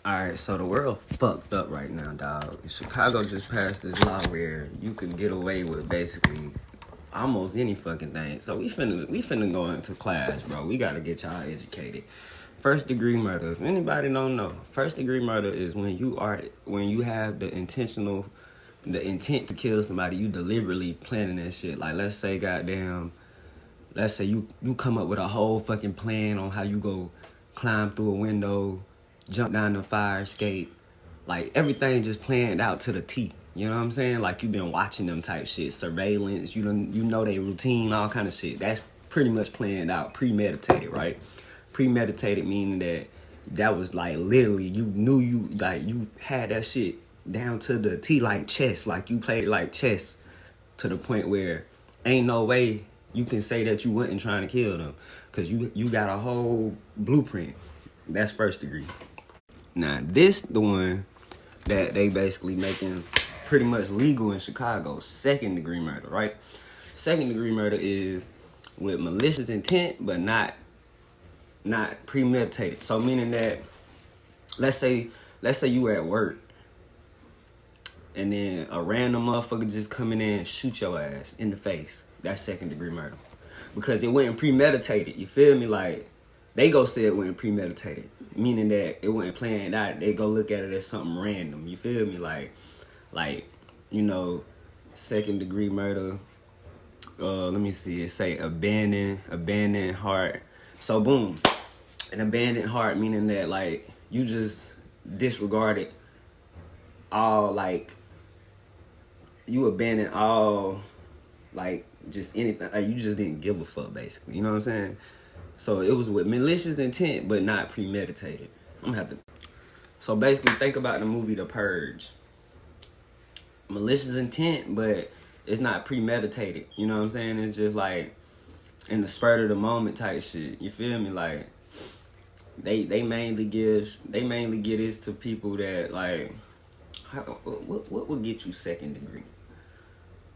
Alright, so the world fucked up right now, dog. Chicago just passed this law where you can get away with basically almost any fucking thing. So we finna go into class, bro. We gotta get y'all educated. First degree murder. If anybody don't know, first degree murder is when you have the intent to kill somebody. You deliberately planning that shit. Like let's say you come up with a whole fucking plan on how you go climb through a window, jump down the fire escape. Like everything just planned out to the T. You know what I'm saying? Like you've been watching them type shit, surveillance. You know they routine, all kind of shit. That's pretty much planned out, premeditated, right? Premeditated meaning that was like literally you had that shit down to the T like chess, like you played it like chess to the point where ain't no way you can say that you wasn't trying to kill them because you got a whole blueprint. That's first degree. Now this the one that they basically making pretty much legal in Chicago. Second degree murder, right? Second degree murder is with malicious intent but not premeditated. So meaning that let's say you at work and then a random motherfucker just come in and shoot your ass in the face. That's second degree murder. Because it wasn't premeditated. You feel me? Like they go say it wasn't premeditated. Meaning that it wasn't planned out. They go look at it as something random. You feel me? Like, you know, second degree murder. Let me see. It say abandoned heart. So boom. An abandoned heart meaning that like you just disregarded all like you abandoned all like just anything. Like you just didn't give a fuck basically. You know what I'm saying? So it was with malicious intent but not premeditated. I'm gonna have to. So basically think about the movie The Purge. Malicious intent but it's not premeditated. You know what I'm saying? It's just like in the spur of the moment type shit. You feel me? Like they mainly give this to people that like what would get you second degree?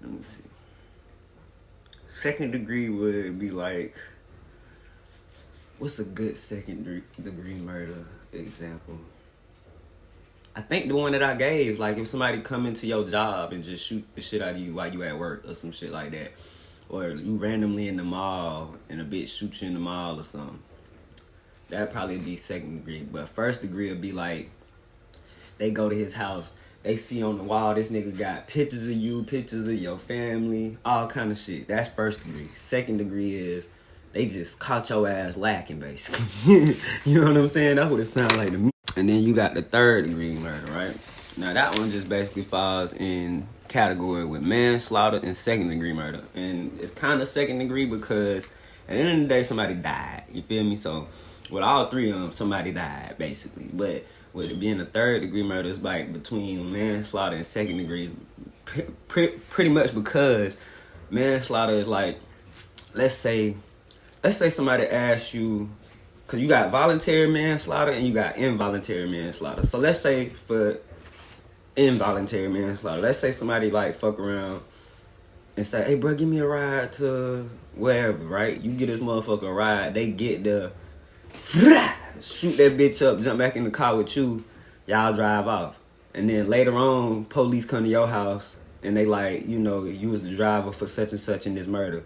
Let me see. Second degree would be like, what's a good second degree murder example? I think the one that I gave, like if somebody come into your job and just shoot the shit out of you while you at work or some shit like that. Or you randomly in the mall and a bitch shoot you in the mall or something. That'd probably be second degree. But first degree would be like, they go to his house, they see on the wall this nigga got pictures of you, pictures of your family, all kind of shit. That's first degree. Second degree is they just caught your ass lacking basically. You know what I'm saying? That's what it sounds like to me. And then you got the third degree murder, right? Now that one just basically falls in category with manslaughter and second degree murder. And it's kind of second degree because at the end of the day, somebody died. You feel me? So with all three of them, somebody died basically. But with it being a third degree murder, it's like between manslaughter and second degree. Pretty much because manslaughter is like, let's say somebody asks you, because you got voluntary manslaughter and you got involuntary manslaughter. So let's say for involuntary manslaughter, let's say somebody like fuck around and say, hey bro, give me a ride to wherever, right? You get this motherfucker a ride, they get the shoot that bitch up, jump back in the car with you, y'all drive off. And then later on, police come to your house and they like, you know, you was the driver for such and such in this murder.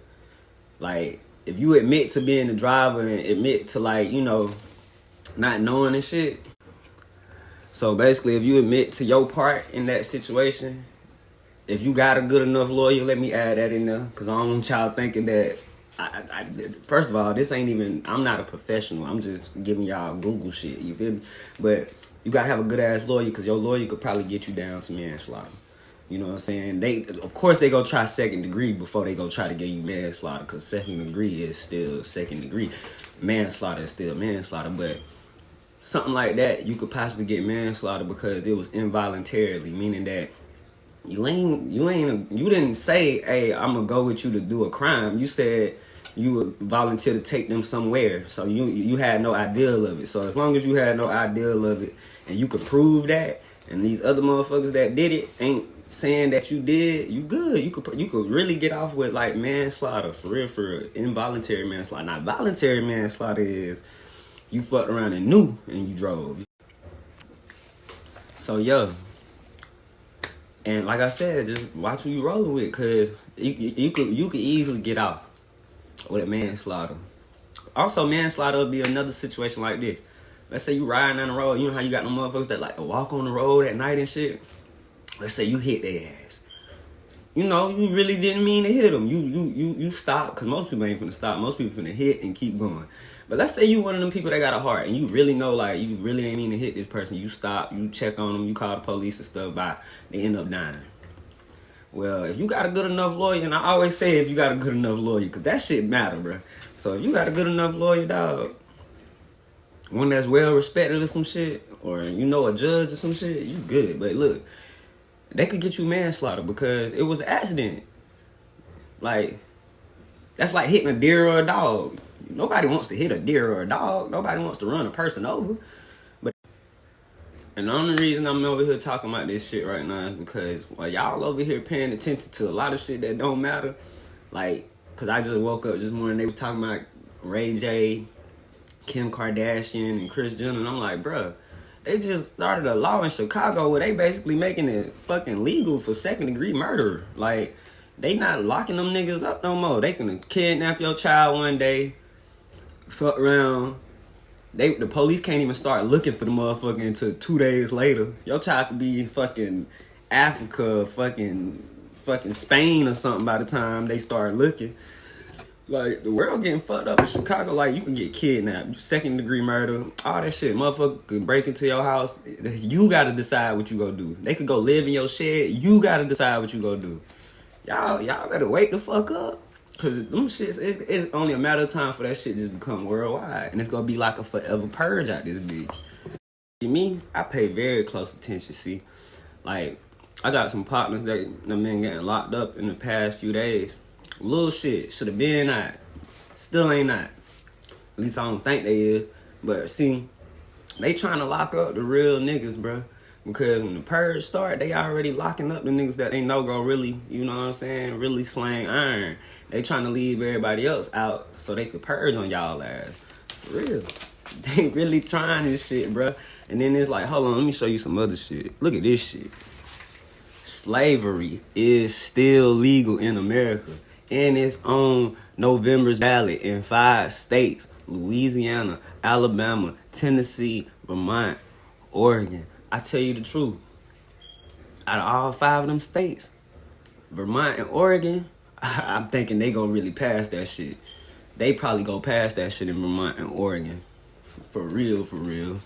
Like, if you admit to being the driver and admit to like, you know, not knowing and shit. So basically, if you admit to your part in that situation, if you got a good enough lawyer, let me add that in there. Because I don't want y'all thinking that, first of all, this ain't even, I'm not a professional. I'm just giving y'all Google shit, you feel me? But you got to have a good ass lawyer because your lawyer could probably get you down to manslaughter. You know what I'm saying? Of course, they go try second degree before they go try to get you manslaughter because second degree is still second degree. Manslaughter is still manslaughter. But something like that, you could possibly get manslaughter because it was involuntarily, meaning that you didn't say, hey, I'm going to go with you to do a crime. You said you would volunteer to take them somewhere. So you had no ideal of it. So as long as you had no ideal of it and you could prove that, and these other motherfuckers that did it ain't saying that you did, you good. You could really get off with like manslaughter for real. Involuntary manslaughter. Now voluntary manslaughter is you fucked around and knew and you drove. So yeah. And like I said, just watch who you rolling with, cause you could easily get off with a manslaughter. Also, manslaughter would be another situation like this. Let's say you riding down the road. You know how you got them motherfuckers that like to walk on the road at night and shit. Let's say you hit their ass. You know, you really didn't mean to hit them. You stop, because most people ain't finna stop. Most people finna hit and keep going. But let's say you one of them people that got a heart and you really know, like, you really ain't mean to hit this person. You stop, you check on them, you call the police and stuff, but they end up dying. Well, if you got a good enough lawyer, and I always say if you got a good enough lawyer, because that shit matter, bro. So if you got a good enough lawyer, dog, one that's well respected or some shit, or you know, a judge or some shit, you good. But look, they could get you manslaughter because it was an accident. Like, that's like hitting a deer or a dog. Nobody wants to hit a deer or a dog. Nobody wants to run a person over. But and the only reason I'm over here talking about this shit right now is because while y'all over here paying attention to a lot of shit that don't matter, like, cause I just woke up this morning, they was talking about Ray J, Kim Kardashian, and Kris Jenner, and I'm like, bruh, they just started a law in Chicago where they basically making it fucking legal for second-degree murder. Like, they not locking them niggas up no more. They can kidnap your child one day, fuck around. The police can't even start looking for the motherfucker until 2 days later. Your child could be in fucking Africa, fucking Spain or something by the time they start looking. Like, the world getting fucked up in Chicago. Like, you can get kidnapped, second-degree murder, all that shit. Motherfucker could break into your house. You gotta decide what you gonna do. They could go live in your shed. You gotta decide what you gonna do. Y'all better wake the fuck up. Cause them shits, it's only a matter of time for that shit just become worldwide. And it's gonna be like a forever purge out this bitch. Me, I pay very close attention, see. Like, I got some partners that been getting locked up in the past few days. Little shit, should have been not. Still ain't not. At least I don't think they is. But see, they trying to lock up the real niggas, bruh. Because when the purge start, they already locking up the niggas that they know go really, you know what I'm saying, really slang iron. They trying to leave everybody else out so they could purge on y'all ass. For real. They really trying this shit, bruh. And then it's like, hold on, let me show you some other shit. Look at this shit. Slavery is still legal in America. And it's on November's ballot in 5 states. Louisiana, Alabama, Tennessee, Vermont, Oregon. I tell you the truth, out of all 5 of them states, Vermont and Oregon, I'm thinking they gonna really pass that shit. They probably go pass that shit in Vermont and Oregon. For real, for real.